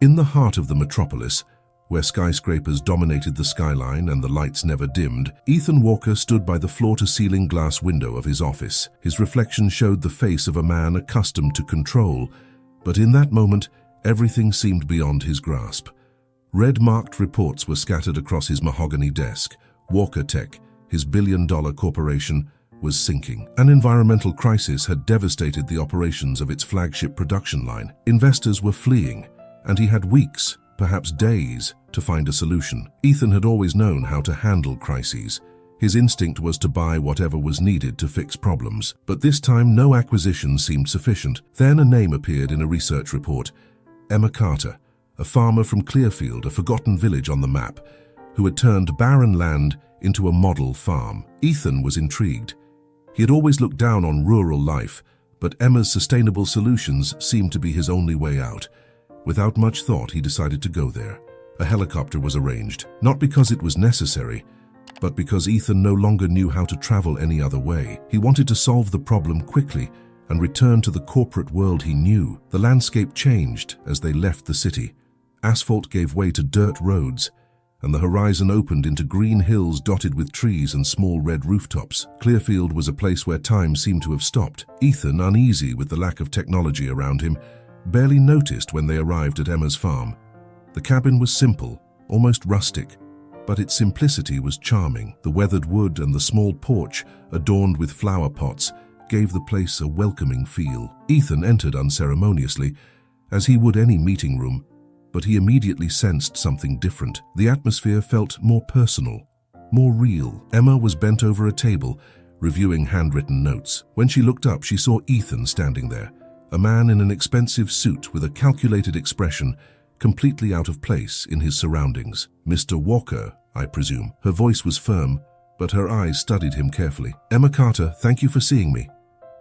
In the heart of the metropolis, where skyscrapers dominated the skyline and the lights never dimmed, Ethan Walker stood by the floor-to-ceiling glass window of his office. His reflection showed the face of a man accustomed to control, but in that moment, everything seemed beyond his grasp. Red-marked reports were scattered across his mahogany desk. Walker Tech, his billion-dollar corporation, was sinking. An environmental crisis had devastated the operations of its flagship production line. Investors were fleeing, and he had weeks, perhaps days, to find a solution. Ethan had always known how to handle crises. His instinct was to buy whatever was needed to fix problems. But this time, no acquisition seemed sufficient. Then a name appeared in a research report. Emma Carter, a farmer from Clearfield, a forgotten village on the map, who had turned barren land into a model farm. Ethan was intrigued. He had always looked down on rural life, but Emma's sustainable solutions seemed to be his only way out. Without much thought, he decided to go there. A helicopter was arranged, not because it was necessary, but because Ethan no longer knew how to travel any other way. He wanted to solve the problem quickly and return to the corporate world he knew. The landscape changed as they left the city. Asphalt gave way to dirt roads, and the horizon opened into green hills dotted with trees and small red rooftops. Clearfield was a place where time seemed to have stopped. Ethan, uneasy with the lack of technology around him, barely noticed when they arrived at Emma's farm. The cabin was simple, almost rustic, but its simplicity was charming. The weathered wood and the small porch, adorned with flower pots, gave the place a welcoming feel. Ethan entered unceremoniously, as he would any meeting room, but he immediately sensed something different. The atmosphere felt more personal, more real. Emma was bent over a table, reviewing handwritten notes. When she looked up, she saw Ethan standing there, a man in an expensive suit with a calculated expression, completely out of place in his surroundings. "Mr. Walker, I presume." Her voice was firm, but her eyes studied him carefully. "Emma Carter, thank you for seeing me,"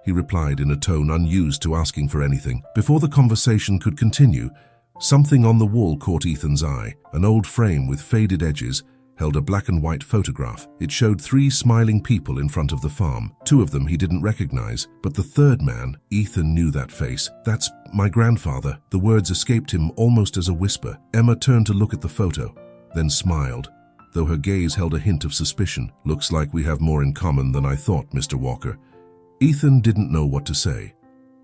he replied in a tone unused to asking for anything. Before the conversation could continue, something on the wall caught Ethan's eye. An old frame with faded edges held a black and white photograph. It showed 3 smiling people in front of the farm. 2 of them he didn't recognize, but the third man, Ethan knew that face. "That's my grandfather." The words escaped him almost as a whisper. Emma turned to look at the photo, then smiled, though her gaze held a hint of suspicion. "Looks like we have more in common than I thought, Mr. Walker." Ethan didn't know what to say.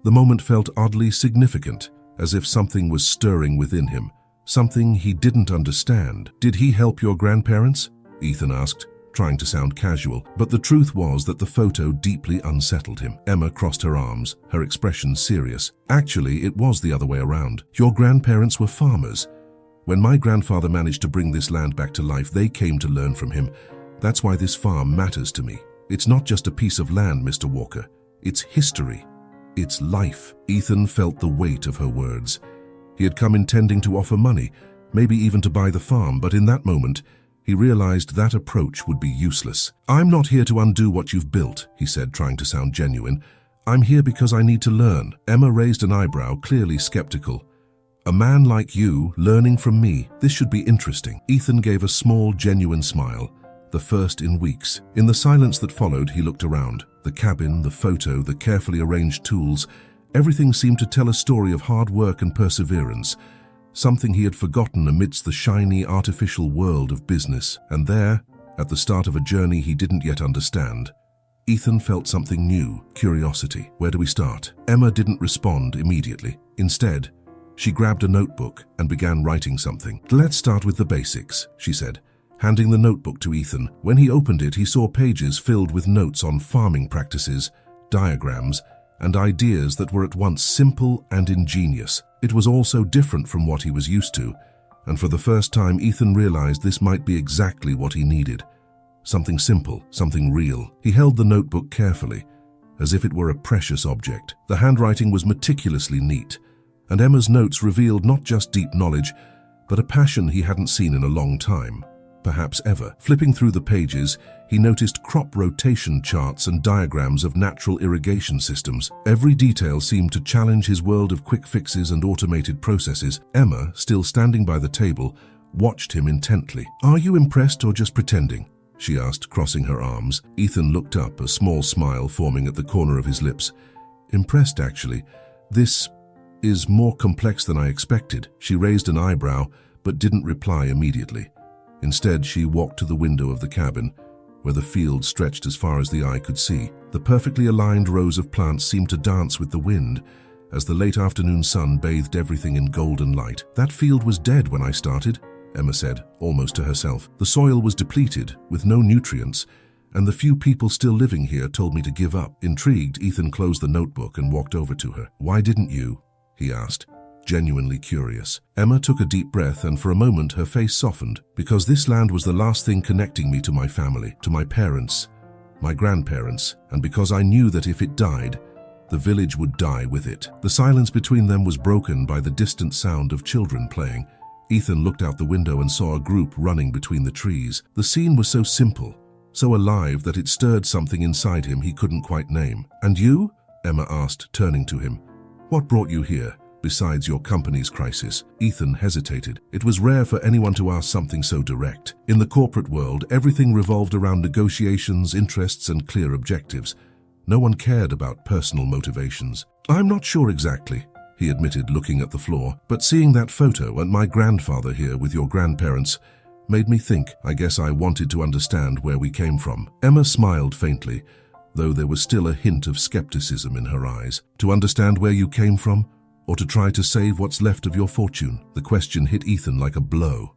The moment felt oddly significant, as if something was stirring within him, something he didn't understand. "Did he help your grandparents?" Ethan asked, trying to sound casual, but the truth was that the photo deeply unsettled him. Emma crossed her arms, her expression serious. "Actually, it was the other way around. Your grandparents were farmers. When my grandfather managed to bring this land back to life, they came to learn from him. That's why this farm matters to me. It's not just a piece of land, Mr. Walker. It's history. It's life." Ethan felt the weight of her words. He had come intending to offer money, maybe even to buy the farm, but in that moment, he realized that approach would be useless. "I'm not here to undo what you've built," he said, trying to sound genuine. "I'm here because I need to learn." Emma raised an eyebrow, clearly skeptical. "A man like you, learning from me, this should be interesting." Ethan gave a small, genuine smile, the first in weeks. In the silence that followed, he looked around. The cabin, the photo, the carefully arranged tools, everything seemed to tell a story of hard work and perseverance, something he had forgotten amidst the shiny, artificial world of business. And there, at the start of a journey he didn't yet understand, Ethan felt something new, curiosity. "Where do we start?" Emma didn't respond immediately. Instead, she grabbed a notebook and began writing something. "Let's start with the basics," she said, handing the notebook to Ethan. When he opened it, he saw pages filled with notes on farming practices, diagrams, and ideas that were at once simple and ingenious. It was all so different from what he was used to, and for the first time Ethan realized this might be exactly what he needed. Something simple, something real. He held the notebook carefully, as if it were a precious object. The handwriting was meticulously neat, and Emma's notes revealed not just deep knowledge, but a passion he hadn't seen in a long time. Perhaps ever. Flipping through the pages, he noticed crop rotation charts and diagrams of natural irrigation systems. Every detail seemed to challenge his world of quick fixes and automated processes. Emma, still standing by the table, watched him intently. "Are you impressed or just pretending?" she asked, crossing her arms. Ethan looked up, a small smile forming at the corner of his lips. "Impressed, actually. This is more complex than I expected." She raised an eyebrow, but didn't reply immediately. Instead, she walked to the window of the cabin, where the field stretched as far as the eye could see. The perfectly aligned rows of plants seemed to dance with the wind as the late afternoon sun bathed everything in golden light. "That field was dead when I started," Emma said, almost to herself. "The soil was depleted, with no nutrients, and the few people still living here told me to give up." Intrigued, Ethan closed the notebook and walked over to her. "Why didn't you?" he asked, genuinely curious. Emma took a deep breath, and for a moment her face softened. "Because this land was the last thing connecting me to my family, to my parents, my grandparents, and because I knew that if it died, the village would die with it." The silence between them was broken by the distant sound of children playing. Ethan looked out the window and saw a group running between the trees. The scene was so simple, so alive that it stirred something inside him he couldn't quite name. "And you?" Emma asked, turning to him. "What brought you here, besides your company's crisis?" Ethan hesitated. It was rare for anyone to ask something so direct. In the corporate world, everything revolved around negotiations, interests, and clear objectives. No one cared about personal motivations. "I'm not sure exactly," he admitted, looking at the floor, "but seeing that photo and my grandfather here with your grandparents made me think. I guess I wanted to understand where we came from." Emma smiled faintly, though there was still a hint of skepticism in her eyes. "To understand where you came from, or to try to save what's left of your fortune?" The question hit Ethan like a blow.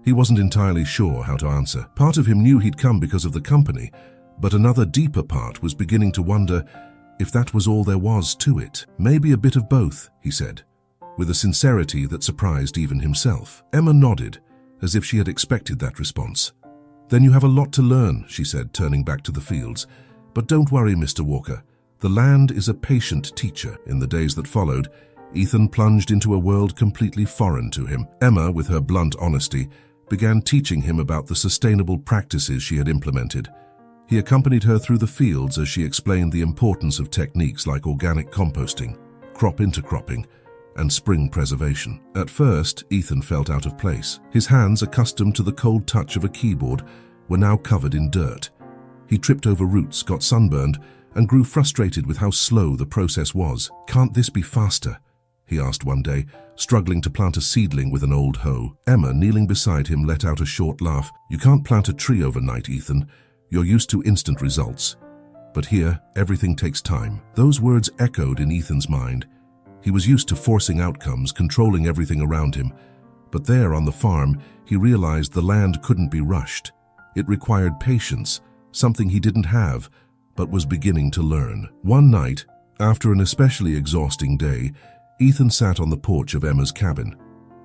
He wasn't entirely sure how to answer. Part of him knew he'd come because of the company, but another deeper part was beginning to wonder if that was all there was to it. "Maybe a bit of both," he said, with a sincerity that surprised even himself. Emma nodded, as if she had expected that response. "Then you have a lot to learn," she said, turning back to the fields. "But don't worry, Mr. Walker. The land is a patient teacher." In the days that followed, Ethan plunged into a world completely foreign to him. Emma, with her blunt honesty, began teaching him about the sustainable practices she had implemented. He accompanied her through the fields as she explained the importance of techniques like organic composting, crop intercropping, and spring preservation. At first, Ethan felt out of place. His hands, accustomed to the cold touch of a keyboard, were now covered in dirt. He tripped over roots, got sunburned, and grew frustrated with how slow the process was. "Can't this be faster?" he asked one day, struggling to plant a seedling with an old hoe. Emma, kneeling beside him, let out a short laugh. "You can't plant a tree overnight, Ethan. You're used to instant results. But here, everything takes time." Those words echoed in Ethan's mind. He was used to forcing outcomes, controlling everything around him. But there on the farm, he realized the land couldn't be rushed. It required patience, something he didn't have, but was beginning to learn. One night, after an especially exhausting day, Ethan sat on the porch of Emma's cabin.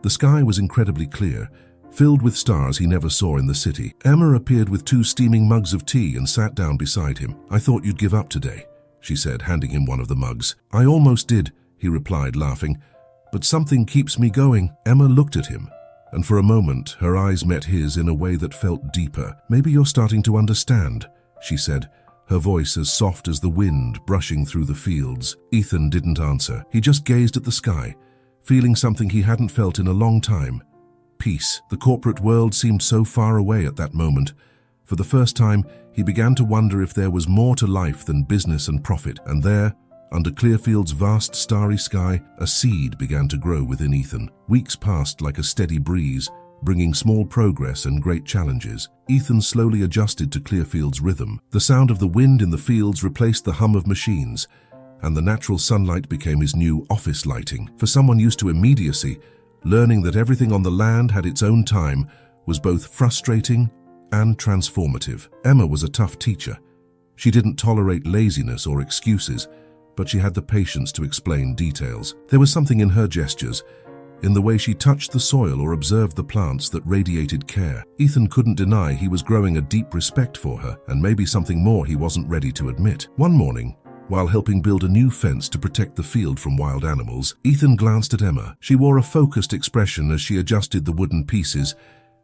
The sky was incredibly clear, filled with stars he never saw in the city. Emma appeared with 2 steaming mugs of tea and sat down beside him. "I thought you'd give up today," she said, handing him one of the mugs. "I almost did," he replied, laughing, "but something keeps me going." Emma looked at him, and for a moment her eyes met his in a way that felt deeper. "Maybe you're starting to understand," she said, her voice as soft as the wind brushing through the fields. Ethan didn't answer. He just gazed at the sky, feeling something he hadn't felt in a long time. Peace. The corporate world seemed so far away at that moment. For the first time, he began to wonder if there was more to life than business and profit. And there, under Clearfield's vast starry sky, a seed began to grow within Ethan. Weeks passed like a steady breeze, bringing small progress and great challenges. Ethan slowly adjusted to Clearfield's rhythm. The sound of the wind in the fields replaced the hum of machines, and the natural sunlight became his new office lighting. For someone used to immediacy, learning that everything on the land had its own time was both frustrating and transformative. Emma was a tough teacher. She didn't tolerate laziness or excuses, but she had the patience to explain details. There was something in her gestures, in the way she touched the soil or observed the plants, that radiated care. Ethan couldn't deny he was growing a deep respect for her, and maybe something more he wasn't ready to admit. One morning, while helping build a new fence to protect the field from wild animals, Ethan glanced at Emma. She wore a focused expression as she adjusted the wooden pieces,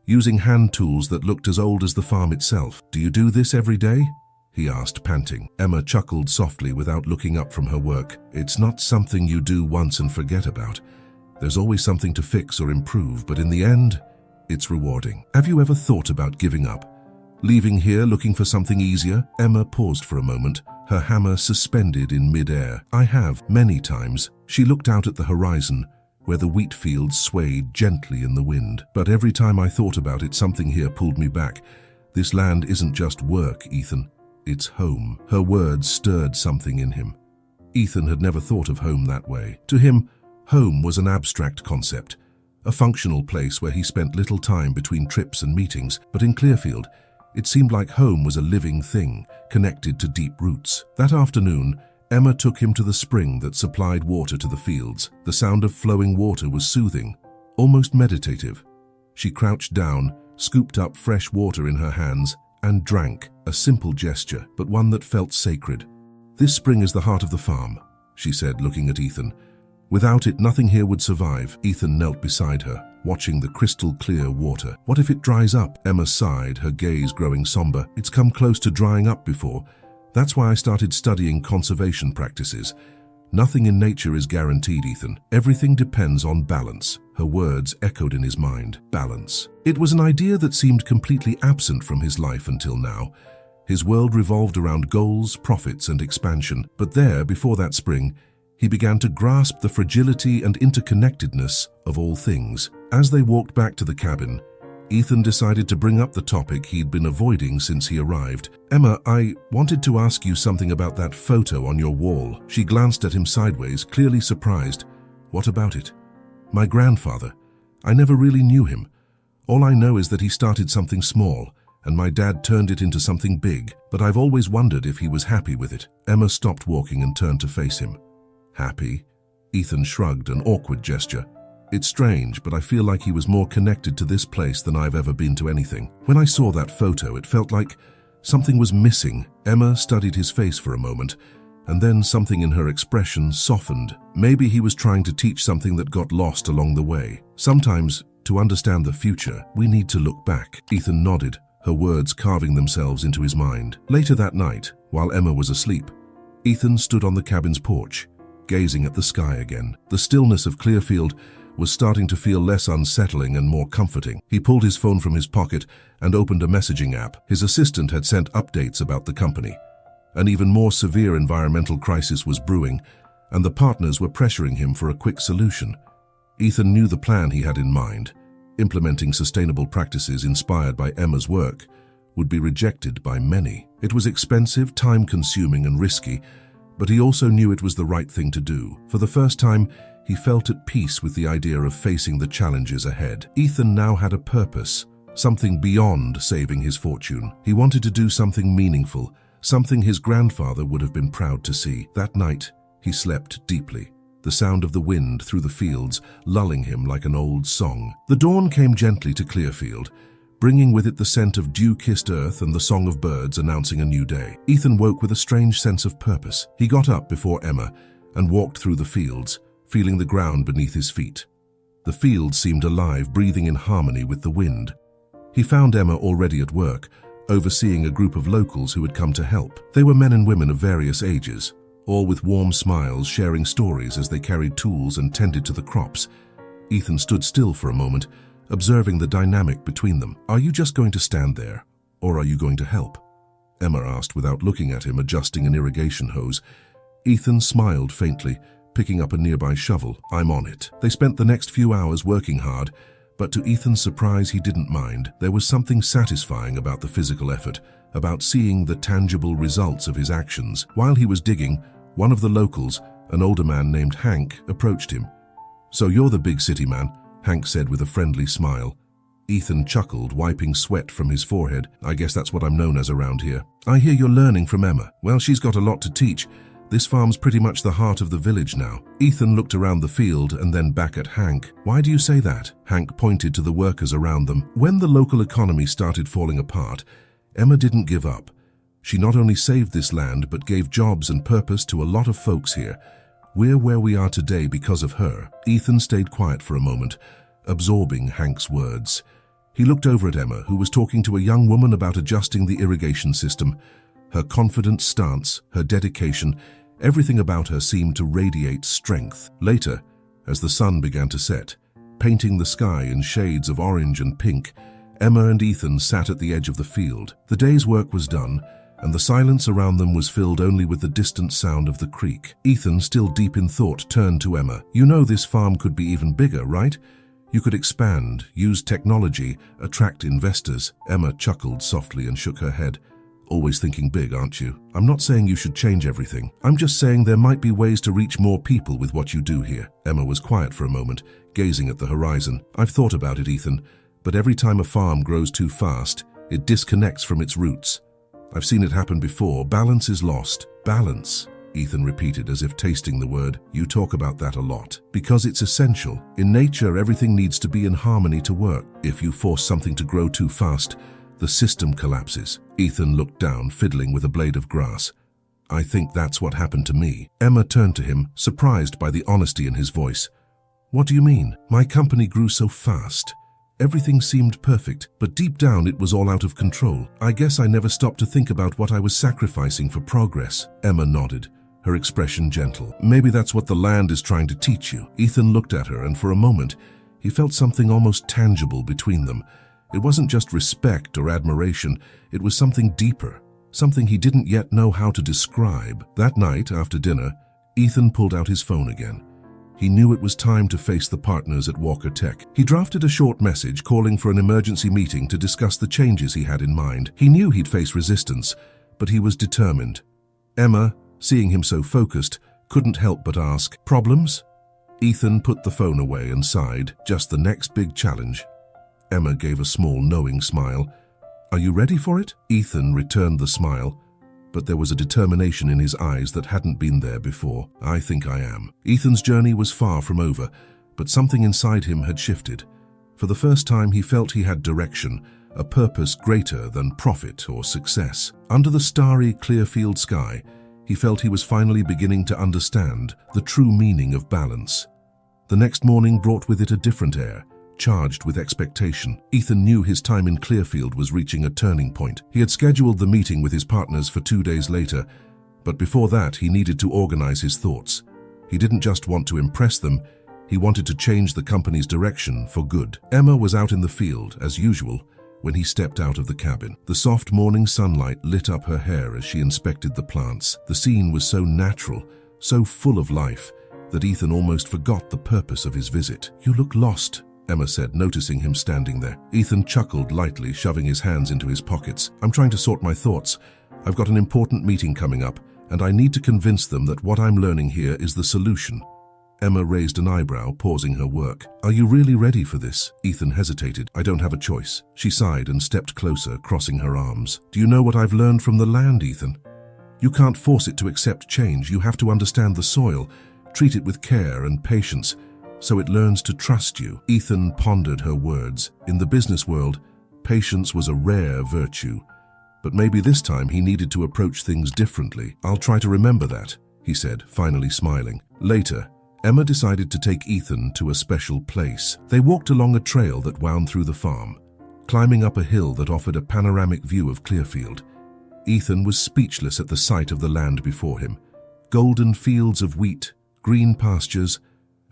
using hand tools that looked as old as the farm itself. "Do you do this every day?" he asked, panting. Emma chuckled softly without looking up from her work. "It's not something you do once and forget about. There's always something to fix or improve, but in the end, it's rewarding." "Have you ever thought about giving up? Leaving here looking for something easier? Emma paused for a moment, her hammer suspended in mid-air. I have, many times. She looked out at the horizon, where the wheat fields swayed gently in the wind. But every time I thought about it, something here pulled me back. This land isn't just work, Ethan. It's home. Her words stirred something in him. Ethan had never thought of home that way. To him, home was an abstract concept, a functional place where he spent little time between trips and meetings. But in Clearfield, it seemed like home was a living thing, connected to deep roots. That afternoon, Emma took him to the spring that supplied water to the fields. The sound of flowing water was soothing, almost meditative. She crouched down, scooped up fresh water in her hands, and drank, a simple gesture, but one that felt sacred. "This spring is the heart of the farm," she said, looking at Ethan. "Without it, nothing here would survive." Ethan knelt beside her, watching the crystal-clear water. "What if it dries up?" Emma sighed, her gaze growing somber. "It's come close to drying up before. That's why I started studying conservation practices. Nothing in nature is guaranteed, Ethan. Everything depends on balance." Her words echoed in his mind. Balance. It was an idea that seemed completely absent from his life until now. His world revolved around goals, profits, and expansion. But there, before that spring, he began to grasp the fragility and interconnectedness of all things. As they walked back to the cabin, Ethan decided to bring up the topic he'd been avoiding since he arrived. "Emma, I wanted to ask you something about that photo on your wall." She glanced at him sideways, clearly surprised. "What about it?" "My grandfather. I never really knew him. All I know is that he started something small, and my dad turned it into something big, but I've always wondered if he was happy with it." Emma stopped walking and turned to face him. "Happy?" Ethan shrugged, an awkward gesture. "It's strange, but I feel like he was more connected to this place than I've ever been to anything. When I saw that photo, it felt like something was missing." Emma studied his face for a moment, and then something in her expression softened. Maybe he was trying to teach something that got lost along the way. "Sometimes, to understand the future, we need to look back." Ethan nodded, her words carving themselves into his mind. Later that night, while Emma was asleep, Ethan stood on the cabin's porch, gazing at the sky again. The stillness of Clearfield was starting to feel less unsettling and more comforting. He pulled his phone from his pocket and opened a messaging app. His assistant had sent updates about the company. An even more severe environmental crisis was brewing, and the partners were pressuring him for a quick solution. Ethan knew the plan he had in mind. Implementing sustainable practices inspired by Emma's work would be rejected by many. It was expensive, time-consuming, and risky, but he also knew it was the right thing to do. For the first time, he felt at peace with the idea of facing the challenges ahead. Ethan now had a purpose, something beyond saving his fortune. He wanted to do something meaningful, something his grandfather would have been proud to see. That night, he slept deeply, the sound of the wind through the fields lulling him like an old song. The dawn came gently to Clearfield, bringing with it the scent of dew-kissed earth and the song of birds announcing a new day. Ethan woke with a strange sense of purpose. He got up before Emma and walked through the fields, feeling the ground beneath his feet. The fields seemed alive, breathing in harmony with the wind. He found Emma already at work, overseeing a group of locals who had come to help. They were men and women of various ages, all with warm smiles, sharing stories as they carried tools and tended to the crops. Ethan stood still for a moment, observing the dynamic between them. "Are you just going to stand there, or are you going to help?" Emma asked without looking at him, adjusting an irrigation hose. Ethan smiled faintly, picking up a nearby shovel. "I'm on it." They spent the next few hours working hard, but to Ethan's surprise, he didn't mind. There was something satisfying about the physical effort, about seeing the tangible results of his actions. While he was digging, one of the locals, an older man named Hank, approached him. "So you're the big city man," Hank said with a friendly smile. Ethan chuckled, wiping sweat from his forehead. "I guess that's what I'm known as around here." "I hear you're learning from Emma." "Well, she's got a lot to teach. This farm's pretty much the heart of the village now." Ethan looked around the field and then back at Hank. "Why do you say that?" Hank pointed to the workers around them. "When the local economy started falling apart, Emma didn't give up. She not only saved this land, but gave jobs and purpose to a lot of folks here. We're where we are today because of her." Ethan stayed quiet for a moment, absorbing Hank's words. He looked over at Emma, who was talking to a young woman about adjusting the irrigation system. Her confident stance, her dedication, everything about her seemed to radiate strength. Later, as the sun began to set, painting the sky in shades of orange and pink, Emma and Ethan sat at the edge of the field. The day's work was done, and the silence around them was filled only with the distant sound of the creek. Ethan, still deep in thought, turned to Emma. "You know this farm could be even bigger, right? You could expand, use technology, attract investors." Emma chuckled softly and shook her head. "Always thinking big, aren't you? I'm not saying you should change everything. I'm just saying there might be ways to reach more people with what you do here." Emma was quiet for a moment, gazing at the horizon. "I've thought about it, Ethan, but every time a farm grows too fast, it disconnects from its roots. I've seen it happen before. Balance is lost." "Balance," Ethan repeated as if tasting the word. "You talk about that a lot. Because it's essential. In nature, everything needs to be in harmony to work. If you force something to grow too fast, the system collapses." Ethan looked down, fiddling with a blade of grass. "I think that's what happened to me." Emma turned to him, surprised by the honesty in his voice. "What do you mean?" "My company grew so fast. Everything seemed perfect, but deep down it was all out of control. I guess I never stopped to think about what I was sacrificing for progress." Emma nodded, her expression gentle. "Maybe that's what the land is trying to teach you." Ethan looked at her, and for a moment, he felt something almost tangible between them. It wasn't just respect or admiration, it was something deeper, something he didn't yet know how to describe. That night, after dinner, Ethan pulled out his phone again. He knew it was time to face the partners at Walker Tech. He drafted a short message calling for an emergency meeting to discuss the changes he had in mind. He knew he'd face resistance, but he was determined. Emma, seeing him so focused, couldn't help but ask, "Problems?" Ethan put the phone away and sighed. "Just the next big challenge." Emma gave a small, knowing smile. "Are you ready for it?" Ethan returned the smile, but there was a determination in his eyes that hadn't been there before. "I think I am." Ethan's journey was far from over, but something inside him had shifted. For the first time, he felt he had direction, a purpose greater than profit or success. Under the starry, clear-field sky, he felt he was finally beginning to understand the true meaning of balance. The next morning brought with it a different air, charged with expectation. Ethan knew his time in Clearfield was reaching a turning point. He had scheduled the meeting with his partners for 2 days later, but before that he needed to organize his thoughts. He didn't just want to impress them, he wanted to change the company's direction for good. Emma was out in the field, as usual, when he stepped out of the cabin. The soft morning sunlight lit up her hair as she inspected the plants. The scene was so natural, so full of life, that Ethan almost forgot the purpose of his visit. "You look lost," Emma said, noticing him standing there. Ethan chuckled lightly, shoving his hands into his pockets. "I'm trying to sort my thoughts. I've got an important meeting coming up, and I need to convince them that what I'm learning here is the solution." Emma raised an eyebrow, pausing her work. "Are you really ready for this?" Ethan hesitated. "I don't have a choice." She sighed and stepped closer, crossing her arms. "Do you know what I've learned from the land, Ethan? You can't force it to accept change. You have to understand the soil, treat it with care and patience, so it learns to trust you." Ethan pondered her words. In the business world, patience was a rare virtue. But maybe this time he needed to approach things differently. "I'll try to remember that," he said, finally smiling. Later, Emma decided to take Ethan to a special place. They walked along a trail that wound through the farm, climbing up a hill that offered a panoramic view of Clearfield. Ethan was speechless at the sight of the land before him. Golden fields of wheat, green pastures,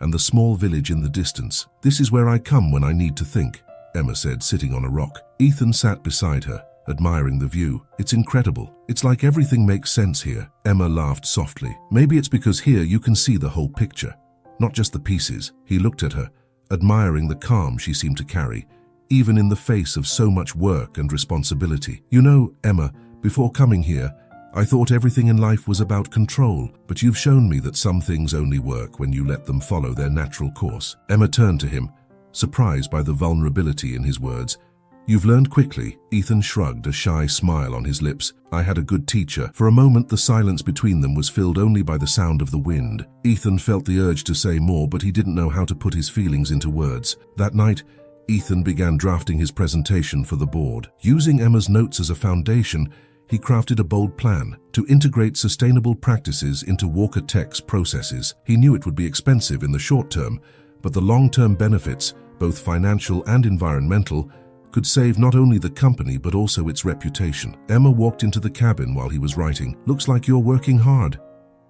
and the small village in the distance. "This is where I come when I need to think," Emma said, sitting on a rock. Ethan sat beside her, admiring the view. "It's incredible. It's like everything makes sense here." Emma laughed softly. "Maybe it's because here you can see the whole picture, not just the pieces." He looked at her, admiring the calm she seemed to carry, even in the face of so much work and responsibility. "You know, Emma, before coming here, I thought everything in life was about control, but you've shown me that some things only work when you let them follow their natural course." Emma turned to him, surprised by the vulnerability in his words. "You've learned quickly." Ethan shrugged, a shy smile on his lips. "I had a good teacher." For a moment, the silence between them was filled only by the sound of the wind. Ethan felt the urge to say more, but he didn't know how to put his feelings into words. That night, Ethan began drafting his presentation for the board. Using Emma's notes as a foundation, he crafted a bold plan to integrate sustainable practices into Walker Tech's processes. He knew it would be expensive in the short term, but the long-term benefits, both financial and environmental, could save not only the company but also its reputation. Emma walked into the cabin while he was writing. "Looks like you're working hard."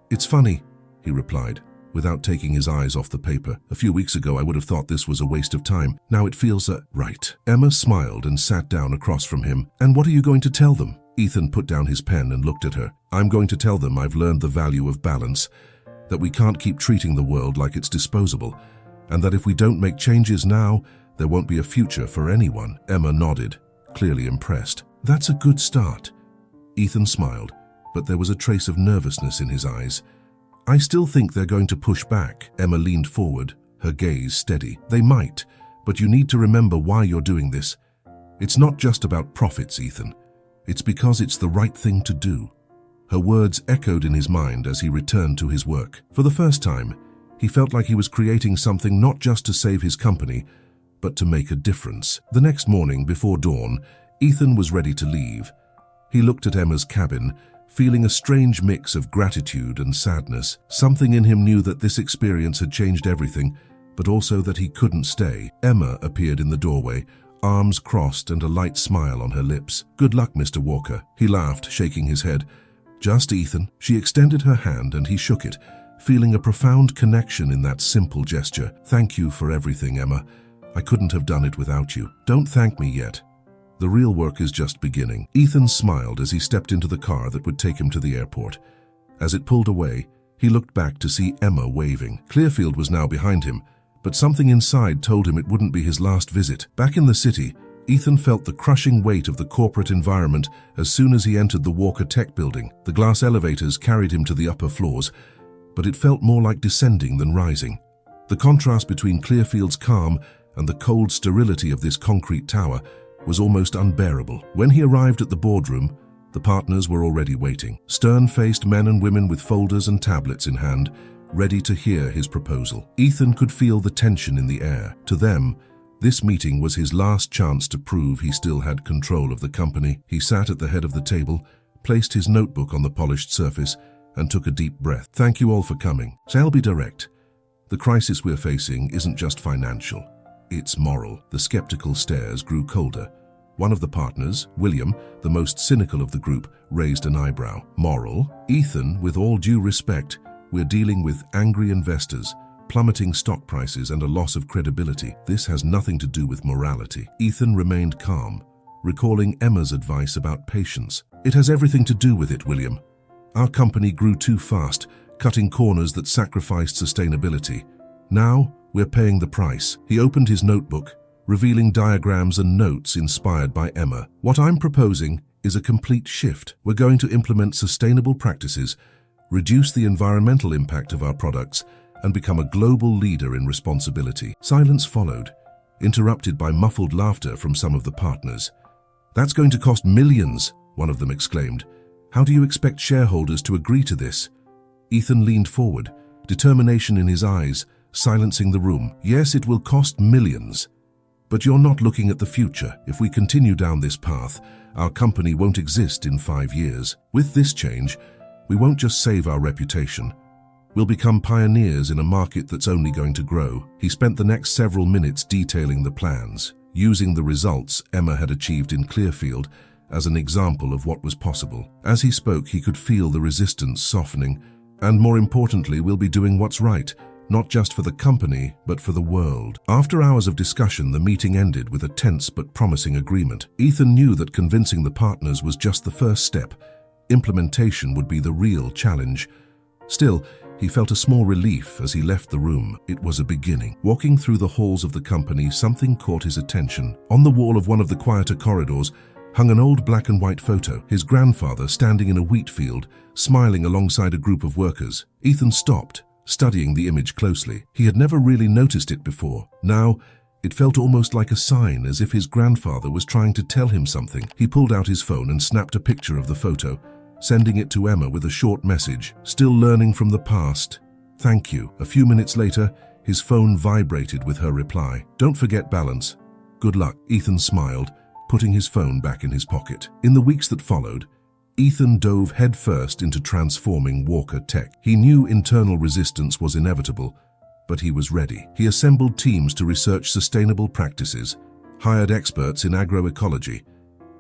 "It's funny," he replied. without taking his eyes off the paper. A few weeks ago, I would have thought this was a waste of time. Now it feels right. Emma smiled and sat down across from him. And what are you going to tell them? Ethan put down his pen and looked at her. I'm going to tell them I've learned the value of balance, that we can't keep treating the world like it's disposable, and that if we don't make changes now, there won't be a future for anyone. Emma nodded, clearly impressed. That's a good start. Ethan smiled, but there was a trace of nervousness in his eyes. I still think they're going to push back. Emma leaned forward, her gaze steady. They might, but you need to remember why you're doing this. It's not just about profits, Ethan. It's because it's the right thing to do. Her words echoed in his mind as he returned to his work. For the first time, he felt like he was creating something not just to save his company, but to make a difference. The next morning, before dawn, Ethan was ready to leave. He looked at Emma's cabin, feeling a strange mix of gratitude and sadness. Something in him knew that this experience had changed everything, but also that he couldn't stay. Emma appeared in the doorway, arms crossed and a light smile on her lips. Good luck, Mr. Walker. He laughed, shaking his head. Just Ethan. She extended her hand and he shook it, feeling a profound connection in that simple gesture. Thank you for everything, Emma. I couldn't have done it without you. Don't thank me yet. The real work is just beginning. Ethan smiled as he stepped into the car that would take him to the airport. As it pulled away, he looked back to see Emma waving. Clearfield was now behind him, but something inside told him it wouldn't be his last visit. Back in the city, Ethan felt the crushing weight of the corporate environment as soon as he entered the Walker Tech building. The glass elevators carried him to the upper floors, but it felt more like descending than rising. The contrast between Clearfield's calm and the cold sterility of this concrete tower was almost unbearable. When he arrived at the boardroom, the partners were already waiting. Stern-faced men and women with folders and tablets in hand, ready to hear his proposal. Ethan could feel the tension in the air. To them, this meeting was his last chance to prove he still had control of the company. He sat at the head of the table, placed his notebook on the polished surface, and took a deep breath. Thank you all for coming. So I'll be direct. The crisis we're facing isn't just financial. It's moral. The skeptical stares grew colder. One of the partners, William, the most cynical of the group, raised an eyebrow. Moral? Ethan, with all due respect, we're dealing with angry investors, plummeting stock prices and a loss of credibility. This has nothing to do with morality. Ethan remained calm, recalling Emma's advice about patience. It has everything to do with it, William. Our company grew too fast, cutting corners that sacrificed sustainability. Now, we're paying the price. He opened his notebook, revealing diagrams and notes inspired by Emma. What I'm proposing is a complete shift. We're going to implement sustainable practices, reduce the environmental impact of our products, and become a global leader in responsibility. Silence followed, interrupted by muffled laughter from some of the partners. That's going to cost millions, one of them exclaimed. How do you expect shareholders to agree to this? Ethan leaned forward, determination in his eyes, silencing the room. Yes, it will cost millions. But you're not looking at the future. If we continue down this path, our company won't exist in 5 years. With this change, we won't just save our reputation. We'll become pioneers in a market that's only going to grow. He spent the next several minutes detailing the plans, using the results Emma had achieved in Clearfield as an example of what was possible. As he spoke, he could feel the resistance softening, and more importantly, we'll be doing what's right, not just for the company, but for the world. After hours of discussion, the meeting ended with a tense but promising agreement. Ethan knew that convincing the partners was just the first step. Implementation would be the real challenge. Still, he felt a small relief as he left the room. It was a beginning. Walking through the halls of the company, something caught his attention. On the wall of one of the quieter corridors hung an old black and white photo, his grandfather standing in a wheat field, smiling alongside a group of workers. Ethan stopped, studying the image closely. He had never really noticed it before. Now, it felt almost like a sign, as if his grandfather was trying to tell him something. He pulled out his phone and snapped a picture of the photo, sending it to Emma with a short message. Still learning from the past. Thank you. A few minutes later, his phone vibrated with her reply. Don't forget balance. Good luck. Ethan smiled, putting his phone back in his pocket. In the weeks that followed, Ethan dove headfirst into transforming Walker Tech. He knew internal resistance was inevitable, but he was ready. He assembled teams to research sustainable practices, hired experts in agroecology,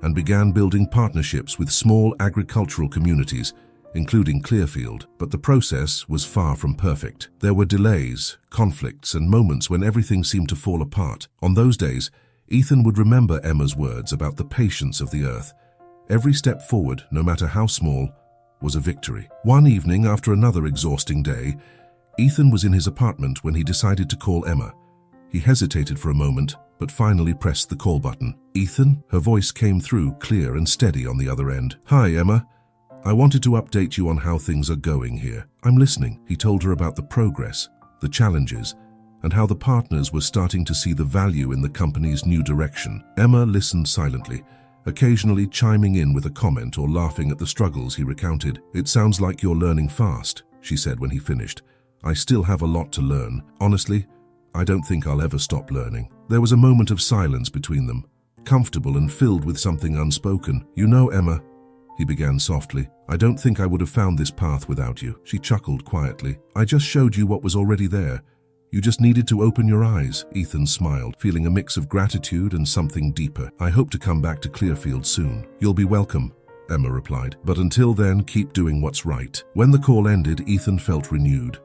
and began building partnerships with small agricultural communities, including Clearfield, but the process was far from perfect. There were delays, conflicts, and moments when everything seemed to fall apart. On those days, Ethan would remember Emma's words about the patience of the earth. Every step forward, no matter how small, was a victory. One evening, after another exhausting day, Ethan was in his apartment when he decided to call Emma. He hesitated for a moment, but finally pressed the call button. "Ethan?" Her voice came through, clear and steady on the other end. "Hi, Emma. I wanted to update you on how things are going here." "I'm listening." He told her about the progress, the challenges, and how the partners were starting to see the value in the company's new direction. Emma listened silently, occasionally chiming in with a comment or laughing at the struggles he recounted. "It sounds like you're learning fast," she said when he finished. "I still have a lot to learn. Honestly, I don't think I'll ever stop learning." There was a moment of silence between them, comfortable and filled with something unspoken. "You know, Emma," he began softly, "I don't think I would have found this path without you." She chuckled quietly. "I just showed you what was already there. You just needed to open your eyes." Ethan smiled, feeling a mix of gratitude and something deeper. "I hope to come back to Clearfield soon." "You'll be welcome," Emma replied. "But until then, keep doing what's right." When the call ended, Ethan felt renewed.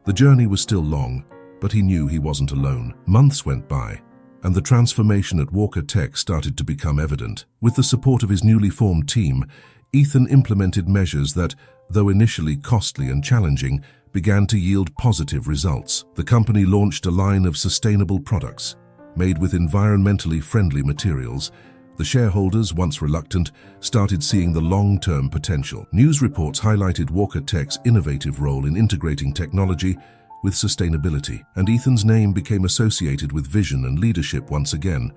The journey was still long, but he knew he wasn't alone. Months went by, and the transformation at Walker Tech started to become evident. With the support of his newly formed team, Ethan implemented measures that, though initially costly and challenging, began to yield positive results. The company launched a line of sustainable products, made with environmentally friendly materials. The shareholders, once reluctant, started seeing the long-term potential. News reports highlighted Walker Tech's innovative role in integrating technology with sustainability, and Ethan's name became associated with vision and leadership once again,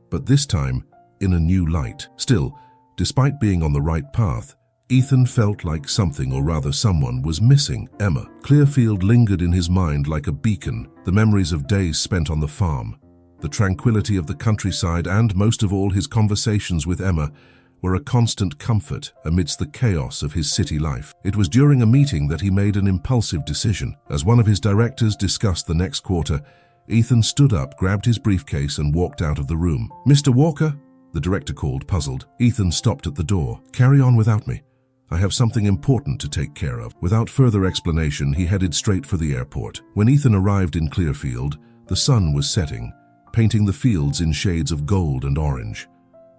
but this time in a new light. Still, despite being on the right path, Ethan felt like something, or rather someone, was missing. Emma. Clearfield lingered in his mind like a beacon, the memories of days spent on the farm, the tranquility of the countryside, and, most of all, his conversations with Emma were a constant comfort amidst the chaos of his city life. It was during a meeting that he made an impulsive decision. As one of his directors discussed the next quarter, Ethan stood up, grabbed his briefcase, and walked out of the room. "Mr. Walker?" the director called, puzzled. Ethan stopped at the door. "Carry on without me. I have something important to take care of." Without further explanation, he headed straight for the airport. When Ethan arrived in Clearfield, the sun was setting, painting the fields in shades of gold and orange.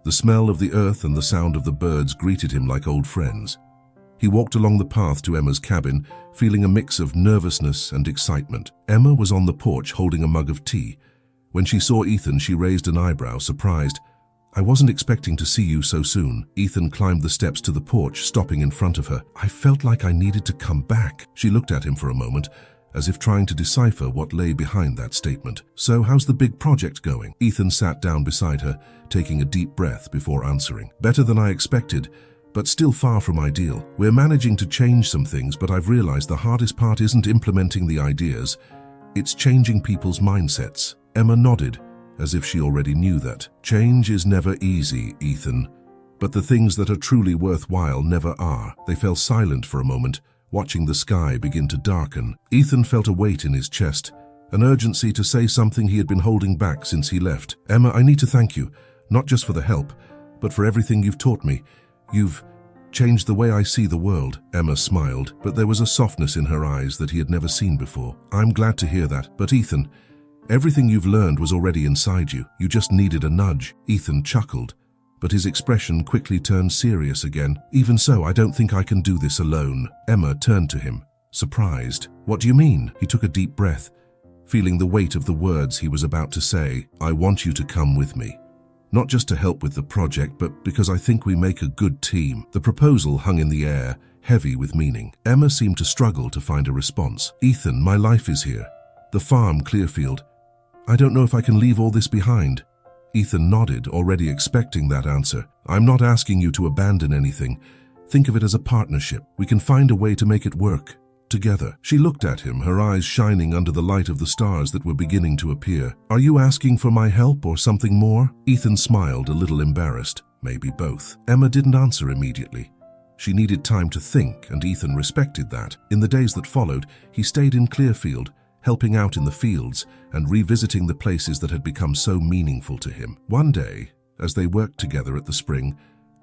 The smell of the earth and the sound of the birds greeted him like old friends. He walked along the path to Emma's cabin, feeling a mix of nervousness and excitement. Emma was on the porch holding a mug of tea. When she saw Ethan, she raised an eyebrow, surprised. "I wasn't expecting to see you so soon." Ethan climbed the steps to the porch, stopping in front of her. "I felt like I needed to come back." She looked at him for a moment, as if trying to decipher what lay behind that statement. "So, how's the big project going?" Ethan sat down beside her, taking a deep breath before answering. "Better than I expected, but still far from ideal. We're managing to change some things, but I've realized the hardest part isn't implementing the ideas. It's changing people's mindsets." Emma nodded, as if she already knew that. "Change is never easy, Ethan, but the things that are truly worthwhile never are." They fell silent for a moment, watching the sky begin to darken. Ethan felt a weight in his chest, an urgency to say something he had been holding back since he left. "Emma, I need to thank you, not just for the help, but for everything you've taught me. You've changed the way I see the world." Emma smiled, but there was a softness in her eyes that he had never seen before. "I'm glad to hear that. But Ethan, everything you've learned was already inside you. You just needed a nudge." Ethan chuckled, but his expression quickly turned serious again. "Even so, I don't think I can do this alone." Emma turned to him, surprised. "What do you mean?" He took a deep breath, feeling the weight of the words he was about to say. "I want you to come with me. Not just to help with the project, but because I think we make a good team." The proposal hung in the air, heavy with meaning. Emma seemed to struggle to find a response. "Ethan, my life is here. The farm, Clearfield. I don't know if I can leave all this behind." Ethan nodded, already expecting that answer. "I'm not asking you to abandon anything. Think of it as a partnership. We can find a way to make it work. Together." She looked at him, her eyes shining under the light of the stars that were beginning to appear. "Are you asking for my help or something more?" Ethan smiled, a little embarrassed. "Maybe both." Emma didn't answer immediately. She needed time to think, and Ethan respected that. In the days that followed, he stayed in Clearfield, helping out in the fields and revisiting the places that had become so meaningful to him. One day, as they worked together at the spring,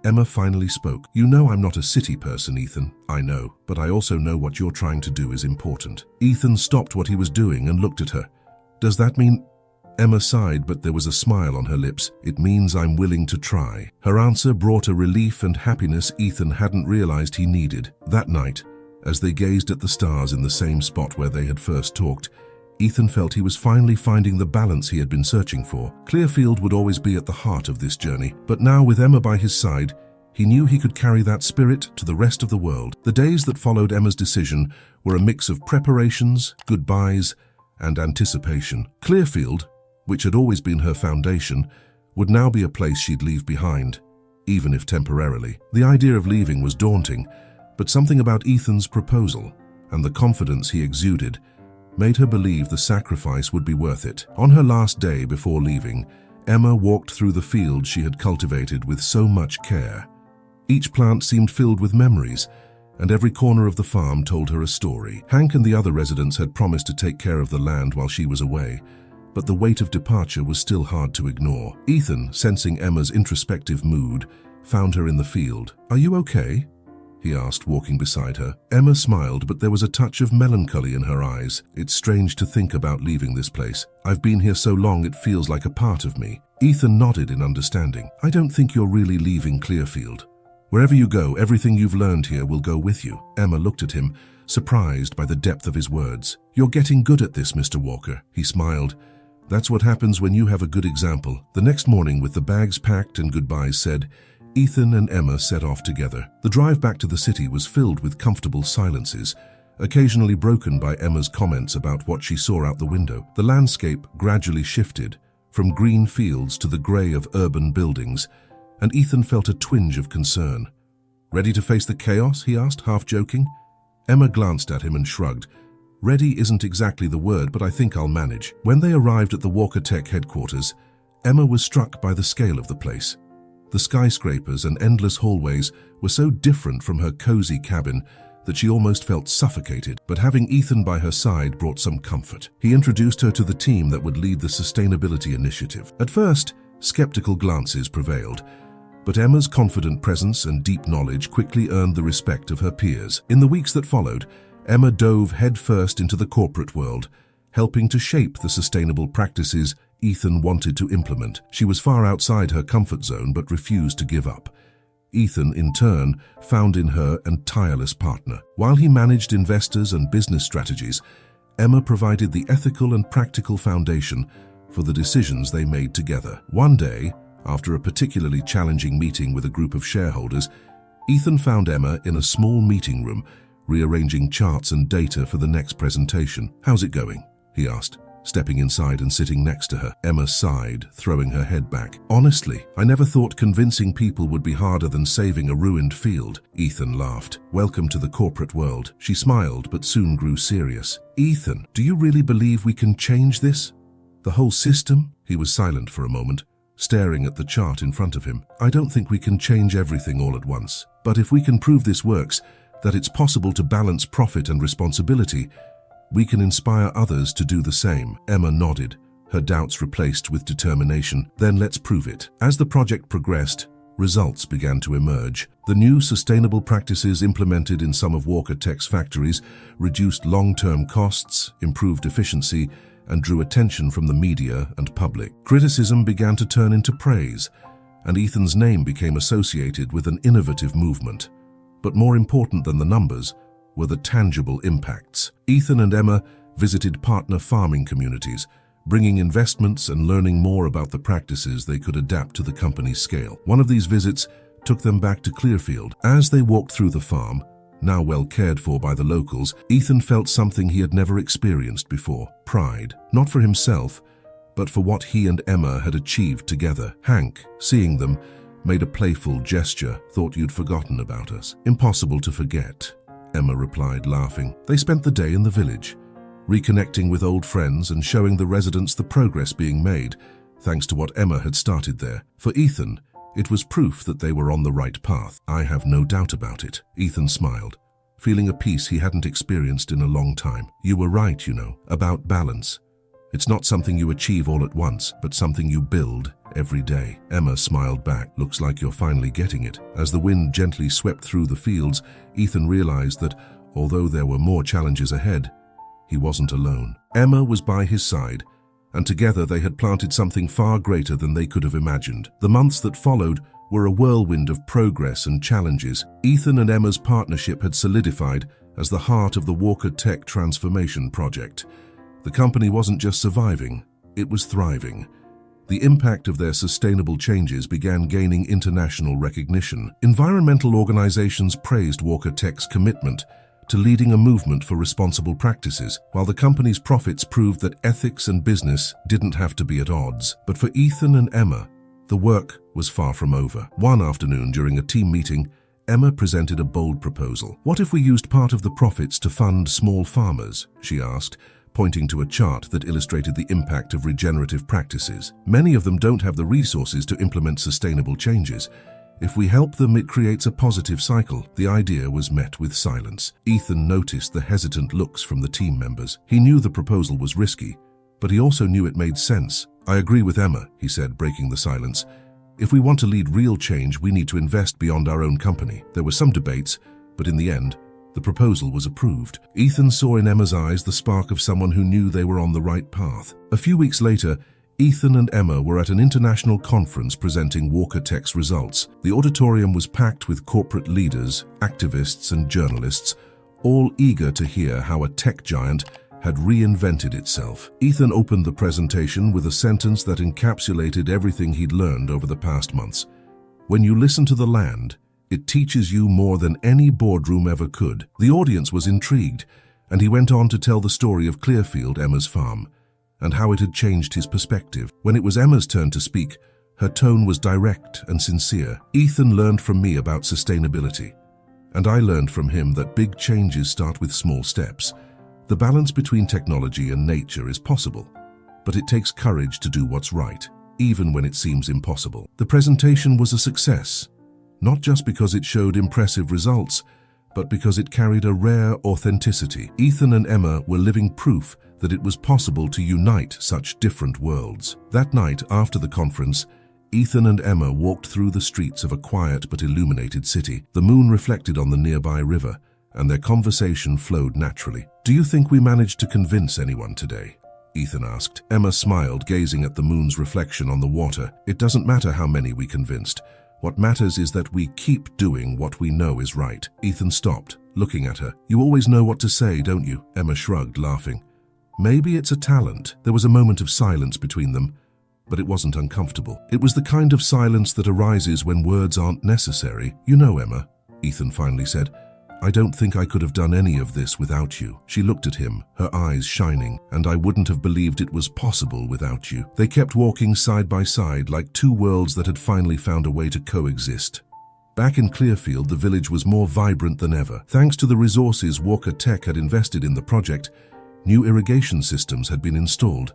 Emma finally spoke. "You know I'm not a city person, Ethan." "I know, but I also know what you're trying to do is important." Ethan stopped what he was doing and looked at her. "Does that mean—" Emma sighed, but there was a smile on her lips. "It means I'm willing to try." Her answer brought a relief and happiness Ethan hadn't realized he needed. That night, as they gazed at the stars in the same spot where they had first talked, Ethan felt he was finally finding the balance he had been searching for. Clearfield would always be at the heart of this journey, but now with Emma by his side, he knew he could carry that spirit to the rest of the world. The days that followed Emma's decision were a mix of preparations, goodbyes, and anticipation. Clearfield, which had always been her foundation, would now be a place she'd leave behind, even if temporarily. The idea of leaving was daunting, but something about Ethan's proposal and the confidence he exuded made her believe the sacrifice would be worth it. On her last day before leaving, Emma walked through the field she had cultivated with so much care. Each plant seemed filled with memories, and every corner of the farm told her a story. Hank and the other residents had promised to take care of the land while she was away, but the weight of departure was still hard to ignore. Ethan, sensing Emma's introspective mood, found her in the field. "Are you okay?" he asked, walking beside her. Emma smiled, but there was a touch of melancholy in her eyes. "It's strange to think about leaving this place. I've been here so long it feels like a part of me." Ethan nodded in understanding. "I don't think you're really leaving Clearfield. Wherever you go, everything you've learned here will go with you." Emma looked at him, surprised by the depth of his words. "You're getting good at this, Mr. Walker." He smiled. "That's what happens when you have a good example." The next morning, with the bags packed and goodbyes said, Ethan and Emma set off together. The drive back to the city was filled with comfortable silences, occasionally broken by Emma's comments about what she saw out the window. The landscape gradually shifted, from green fields to the grey of urban buildings, and Ethan felt a twinge of concern. "Ready to face the chaos?" he asked, half joking. Emma glanced at him and shrugged. "Ready isn't exactly the word, but I think I'll manage." When they arrived at the Walker Tech headquarters, Emma was struck by the scale of the place. The skyscrapers and endless hallways were so different from her cozy cabin that she almost felt suffocated, but having Ethan by her side brought some comfort. He introduced her to the team that would lead the sustainability initiative. At first, skeptical glances prevailed, but Emma's confident presence and deep knowledge quickly earned the respect of her peers. In the weeks that followed, Emma dove headfirst into the corporate world, helping to shape the sustainable practices Ethan wanted to implement. She was far outside her comfort zone but refused to give up. Ethan, in turn, found in her a tireless partner. While he managed investors and business strategies, Emma provided the ethical and practical foundation for the decisions they made together. One day, after a particularly challenging meeting with a group of shareholders, Ethan found Emma in a small meeting room, rearranging charts and data for the next presentation. "How's it going?" he asked, stepping inside and sitting next to her. Emma sighed, throwing her head back. "Honestly, I never thought convincing people would be harder than saving a ruined field." Ethan laughed. "Welcome to the corporate world." She smiled, but soon grew serious. "Ethan, do you really believe we can change this? The whole system?" He was silent for a moment, staring at the chart in front of him. "I don't think we can change everything all at once. But if we can prove this works, that it's possible to balance profit and responsibility, we can inspire others to do the same." Emma nodded, her doubts replaced with determination. "Then let's prove it." As the project progressed, results began to emerge. The new sustainable practices implemented in some of Walker Tech's factories reduced long-term costs, improved efficiency, and drew attention from the media and public. Criticism began to turn into praise, and Ethan's name became associated with an innovative movement. But more important than the numbers were the tangible impacts. Ethan and Emma visited partner farming communities, bringing investments and learning more about the practices they could adapt to the company's scale. One of these visits took them back to Clearfield. As they walked through the farm, now well cared for by the locals, Ethan felt something he had never experienced before: pride, not for himself, but for what he and Emma had achieved together. Hank, seeing them, made a playful gesture. "Thought you'd forgotten about us." "Impossible to forget," Emma replied, laughing. They spent the day in the village, reconnecting with old friends and showing the residents the progress being made, thanks to what Emma had started there. For Ethan, it was proof that they were on the right path. "I have no doubt about it," Ethan smiled, feeling a peace he hadn't experienced in a long time. "You were right, about balance. It's not something you achieve all at once, but something you build every day. Emma smiled back. Looks like you're finally getting it. As the wind gently swept through the fields, Ethan realized that, although there were more challenges ahead, he wasn't alone. Emma was by his side, and together they had planted something far greater than they could have imagined. The months that followed were a whirlwind of progress and challenges. Ethan and Emma's partnership had solidified as the heart of the Walker Tech transformation project. The company wasn't just surviving, it was thriving. The impact of their sustainable changes began gaining international recognition. Environmental organizations praised Walker Tech's commitment to leading a movement for responsible practices, while the company's profits proved that ethics and business didn't have to be at odds. But for Ethan and Emma, the work was far from over. One afternoon during a team meeting, Emma presented a bold proposal. "What if we used part of the profits to fund small farmers?" she asked, pointing to a chart that illustrated the impact of regenerative practices. "Many of them don't have the resources to implement sustainable changes. If we help them, it creates a positive cycle." The idea was met with silence. Ethan noticed the hesitant looks from the team members. He knew the proposal was risky, but he also knew it made sense. "I agree with Emma," he said, breaking the silence. "If we want to lead real change, we need to invest beyond our own company." There were some debates, but in the end, the proposal was approved. Ethan saw in Emma's eyes the spark of someone who knew they were on the right path. A few weeks later, Ethan and Emma were at an international conference presenting Walker Tech's results. The auditorium was packed with corporate leaders, activists, and journalists, all eager to hear how a tech giant had reinvented itself. Ethan opened the presentation with a sentence that encapsulated everything he'd learned over the past months. "When you listen to the land, it teaches you more than any boardroom ever could." The audience was intrigued, and he went on to tell the story of Clearfield, Emma's farm, and how it had changed his perspective. When it was Emma's turn to speak, her tone was direct and sincere. "Ethan learned from me about sustainability, and I learned from him that big changes start with small steps. The balance between technology and nature is possible, but it takes courage to do what's right, even when it seems impossible." The presentation was a success, not just because it showed impressive results, but because it carried a rare authenticity. Ethan and Emma were living proof that it was possible to unite such different worlds. That night, after the conference, Ethan and Emma walked through the streets of a quiet but illuminated city. The moon reflected on the nearby river, and their conversation flowed naturally. "Do you think we managed to convince anyone today?" Ethan asked. Emma smiled, gazing at the moon's reflection on the water. "It doesn't matter how many we convinced. What matters is that we keep doing what we know is right." Ethan stopped, looking at her. "You always know what to say, don't you?" Emma shrugged, laughing. "Maybe it's a talent." There was a moment of silence between them, but it wasn't uncomfortable. It was the kind of silence that arises when words aren't necessary. "You know, Emma," Ethan finally said, "I don't think I could have done any of this without you." She looked at him, her eyes shining. "And I wouldn't have believed it was possible without you." They kept walking side by side like two worlds that had finally found a way to coexist. Back in Clearfield, the village was more vibrant than ever. Thanks to the resources Walker Tech had invested in the project, new irrigation systems had been installed,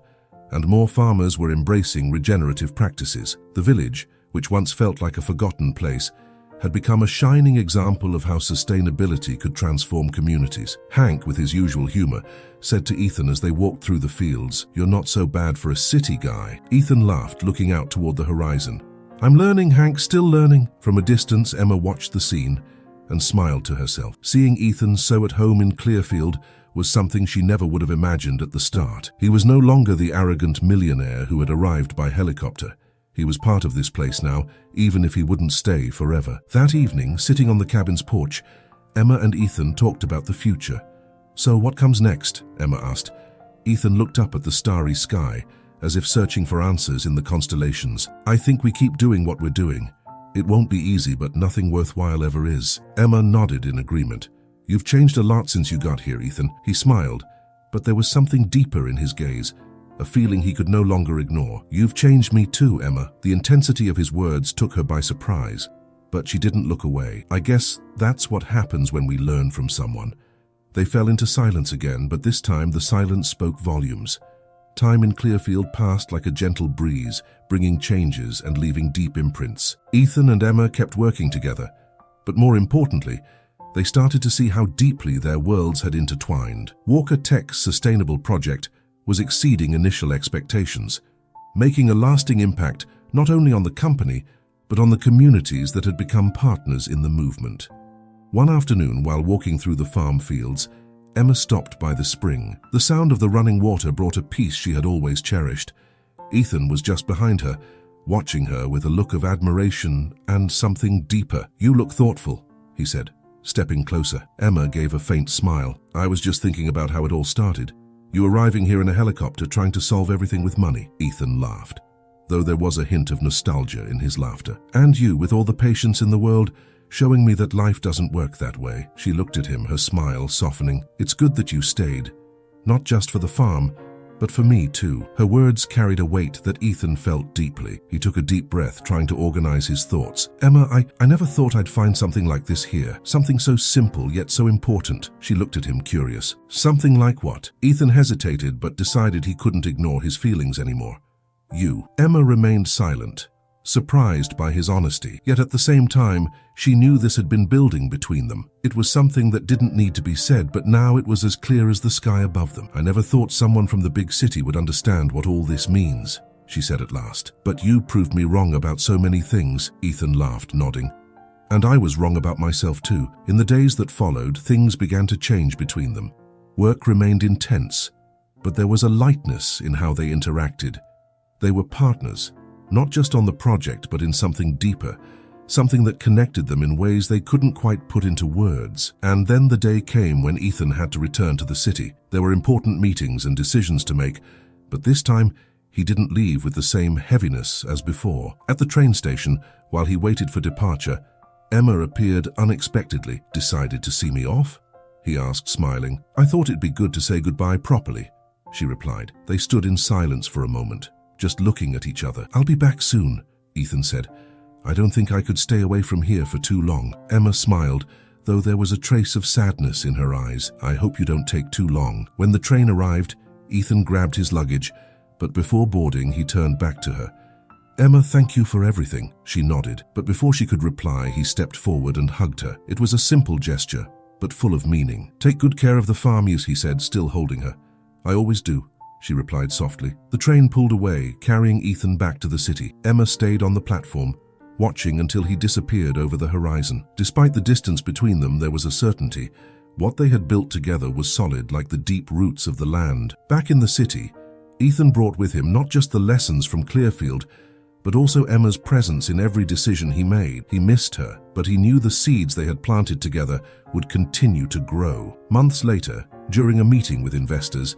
and more farmers were embracing regenerative practices. The village, which once felt like a forgotten place, had become a shining example of how sustainability could transform communities. Hank, with his usual humor, said to Ethan as they walked through the fields, "You're not so bad for a city guy." Ethan laughed, looking out toward the horizon. "I'm learning, Hank, still learning." From a distance, Emma watched the scene and smiled to herself. Seeing Ethan so at home in Clearfield was something she never would have imagined at the start. He was no longer the arrogant millionaire who had arrived by helicopter. He was part of this place now, even if he wouldn't stay forever. That evening, sitting on the cabin's porch, Emma and Ethan talked about the future. "So what comes next?" Emma asked. Ethan looked up at the starry sky, as if searching for answers in the constellations. "I think we keep doing what we're doing. It won't be easy, but nothing worthwhile ever is." Emma nodded in agreement. "You've changed a lot since you got here, Ethan." He smiled, but there was something deeper in his gaze, a feeling he could no longer ignore. "You've changed me too, Emma." The intensity of his words took her by surprise, but she didn't look away. "I guess that's what happens when we learn from someone." They fell into silence again, but this time the silence spoke volumes. Time in Clearfield passed like a gentle breeze, bringing changes and leaving deep imprints. Ethan and Emma kept working together, but more importantly, they started to see how deeply their worlds had intertwined. Walker Tech's sustainable project was exceeding initial expectations, making a lasting impact not only on the company, but on the communities that had become partners in the movement. One afternoon, while walking through the farm fields, Emma stopped by the spring. The sound of the running water brought a peace she had always cherished. Ethan was just behind her, watching her with a look of admiration and something deeper. "You look thoughtful," he said, stepping closer. Emma gave a faint smile. "I was just thinking about how it all started. You arriving here in a helicopter trying to solve everything with money." Ethan laughed, though there was a hint of nostalgia in his laughter. "And you, with all the patience in the world, showing me that life doesn't work that way." She looked at him, her smile softening. "It's good that you stayed, not just for the farm, but for me too." Her words carried a weight that Ethan felt deeply. He took a deep breath, trying to organize his thoughts. "Emma, I never thought I'd find something like this here. Something so simple yet so important." She looked at him, curious. "Something like what?" Ethan hesitated, but decided he couldn't ignore his feelings anymore. "You." Emma remained silent, surprised by his honesty. Yet at the same time, she knew this had been building between them. It was something that didn't need to be said, but now it was as clear as the sky above them. "I never thought someone from the big city would understand what all this means," she said at last. "But you proved me wrong about so many things." Ethan laughed, nodding. "And I was wrong about myself too." In the days that followed, things began to change between them. Work remained intense, but there was a lightness in how they interacted. They were partners, not just on the project, but in something deeper, something that connected them in ways they couldn't quite put into words. And then the day came when Ethan had to return to the city. There were important meetings and decisions to make, but this time he didn't leave with the same heaviness as before. At the train station, while he waited for departure, Emma appeared unexpectedly. "Decided to see me off?" he asked, smiling. "I thought it'd be good to say goodbye properly," she replied. They stood in silence for a moment, just looking at each other. "I'll be back soon," Ethan said. "I don't think I could stay away from here for too long." Emma smiled, though there was a trace of sadness in her eyes. "I hope you don't take too long." When the train arrived, Ethan grabbed his luggage, but before boarding, he turned back to her. "Emma, thank you for everything." She nodded, but before she could reply, he stepped forward and hugged her. It was a simple gesture, but full of meaning. "Take good care of the farm," he said, still holding her. "I always do," she replied softly. The train pulled away, carrying Ethan back to the city. Emma stayed on the platform, watching until he disappeared over the horizon. Despite the distance between them, there was a certainty. What they had built together was solid, like the deep roots of the land. Back in the city, Ethan brought with him not just the lessons from Clearfield, but also Emma's presence in every decision he made. He missed her, but he knew the seeds they had planted together would continue to grow. Months later, during a meeting with investors,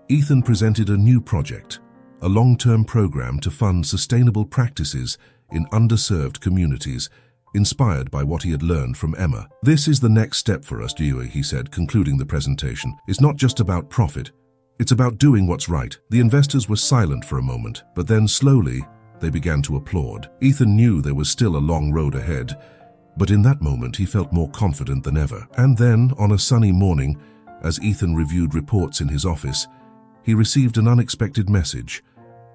Ethan presented a new project, a long-term program to fund sustainable practices in underserved communities, inspired by what he had learned from Emma. "This is the next step for us, Dewey," he said, concluding the presentation. "It's not just about profit. It's about doing what's right." The investors were silent for a moment, but then slowly, they began to applaud. Ethan knew there was still a long road ahead, but in that moment he felt more confident than ever. And then, on a sunny morning, as Ethan reviewed reports in his office, he received an unexpected message.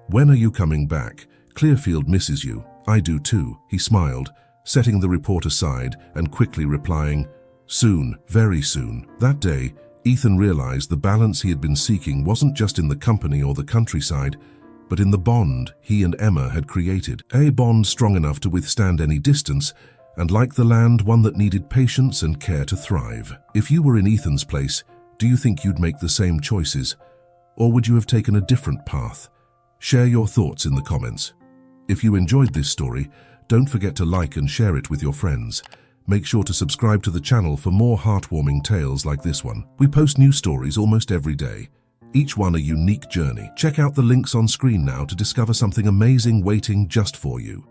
"When are you coming back? Clearfield misses you." "I do too," he smiled, setting the report aside and quickly replying, "Soon, very soon." That day, Ethan realized the balance he had been seeking wasn't just in the company or the countryside, but in the bond he and Emma had created. A bond strong enough to withstand any distance, and like the land, one that needed patience and care to thrive. If you were in Ethan's place, do you think you'd make the same choices? Or would you have taken a different path? Share your thoughts in the comments. If you enjoyed this story, don't forget to like and share it with your friends. Make sure to subscribe to the channel for more heartwarming tales like this one. We post new stories almost every day, each one a unique journey. Check out the links on screen now to discover something amazing waiting just for you.